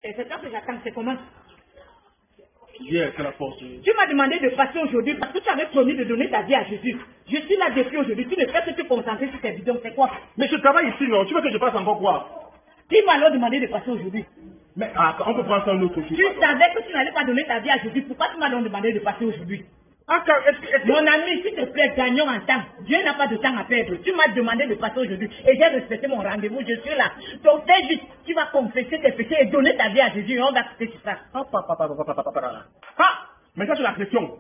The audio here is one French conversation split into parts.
C'est toi que j'attends, c'est comment? Hier, c'est la force. Tu m'as demandé de passer aujourd'hui parce que tu avais promis de donner ta vie à Jésus. Je suis là depuis aujourd'hui. Tu ne fais que te concentrer sur tes bidons. C'est quoi? Mais je travaille ici, non? Tu veux que je fasse encore quoi? Qui m'a alors demandé de passer aujourd'hui? Mais on peut prendre ça un autre jour. Tu savais que tu n'allais pas donner ta vie à Jésus. Pourquoi tu m'as donc demandé de passer aujourd'hui? Mon Mon ami, s'il te plaît, gagnons en temps. Dieu n'a pas de temps à perdre. Tu m'as demandé de passer aujourd'hui et j'ai respecté mon rendez-vous. Je suis là. Donc fais vite. Tu vas confesser tes péchés et donner ta vie à Jésus et on va quitter tout ça. Mais ça c'est la question.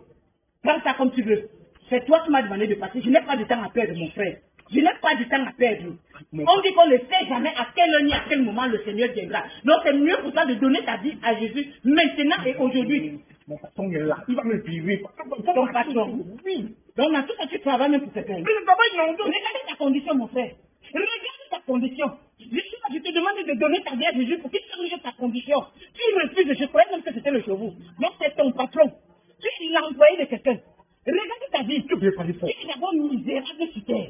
Prends ça comme tu veux. C'est toi qui m'as demandé de passer. Je n'ai pas de temps à perdre, mon frère. Je n'ai pas de temps à perdre. On dit qu'on ne sait jamais à quelle heure ni à quel moment le Seigneur viendra. Donc c'est mieux pour toi de donner ta vie à Jésus maintenant et aujourd'hui. Mon patron est là. Il va me virer. Ton patron? Oui. Donc dans tout ça, tu travailles même pour te payer. Mais je travaille non. Regarde ta condition, mon frère. Regarde ta condition. Je te demande de donner ta vie à Jésus pour qu'il change ta condition. Tu refuses, je croyais même que c'était le chevaux. Donc c'est ton patron. Tu es l'employé de quelqu'un. Regarde ta vie. Tu es d'abord misérable sur terre.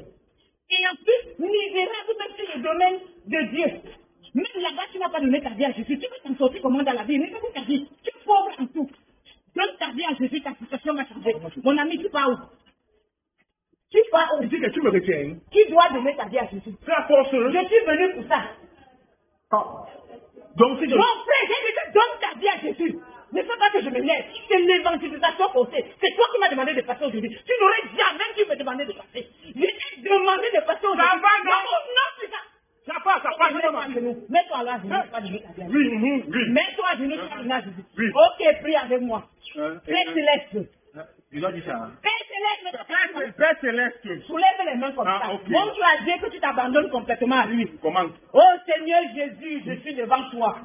Et en plus, misérable même sur le domaine de Dieu. Même là-bas, tu n'as pas donné ta vie à Jésus. Tu vas t'en sortir comment dans la vie? Regarde ta vie. Tu es pauvre en tout. Donne ta vie à Jésus, ta situation va changer. Mon ami, tu pars où? Tu pars où? Tu dis que tu me retiens. Qui doit donner ta vie à Jésus? C'est la force. Je suis venu pour ça. Donc si je... Mon frère, j'ai dit donne ta vie à Jésus. Ne fais pas que je me lève. C'est l'évangélisation qu'on sait. C'est toi qui m'as demandé de passer aujourd'hui. Tu n'aurais jamais dû me demander de passer. Je t'ai demandé de passer aujourd'hui. Ça va, non? Non, c'est ça. Ça passe. Mets-toi là, je ne vais pas donner ta vie à Jésus. Oui. Mets-toi à genoux, tu vas donner à Jésus. Oui. Ok, prie avec moi. Père céleste. Il a dit ça. Père céleste. Père Céleste. Soulève les mains comme ça. Ok. Montre à Dieu que tu t'abandonnes complètement à lui. Comment? Oh Seigneur Jésus, je suis devant toi.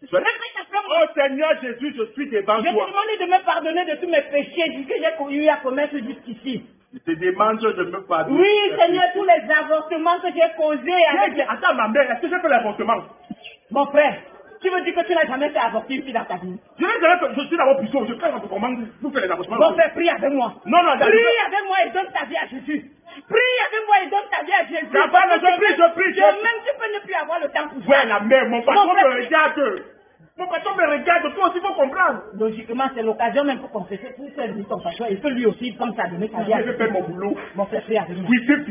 Oh Seigneur Jésus, je suis devant Je te toi. demande de me pardonner de tous mes péchés que j'ai eu à commettre jusqu'ici. Je te demande de me pardonner. Oui, Seigneur, tous les avortements que j'ai causés avec... Attends, ma mère, est-ce que j'ai fait l'avortement? Mon frère, tu veux dire que tu n'as jamais fait avorter une fille dans ta vie? Je suis d'abord puissant, je fais comment vous faites les avortements. Mon frère, prie avec moi. Non, Prie avec moi et donne ta vie à Jésus. Prie avec moi et donne ta vie à Jésus. Je prie. Même tu peux ne plus avoir le temps pour ça. Ouais, la mère, mon patron me regarde. Mon patron me regarde, toi aussi il faut comprendre. Logiquement, c'est l'occasion même pour confesser pour celle de ton patron. Il peut lui aussi prendre sa donner ta vie à Je vais faire mon boulot. Mon frère, prie avec moi. Oui, c'est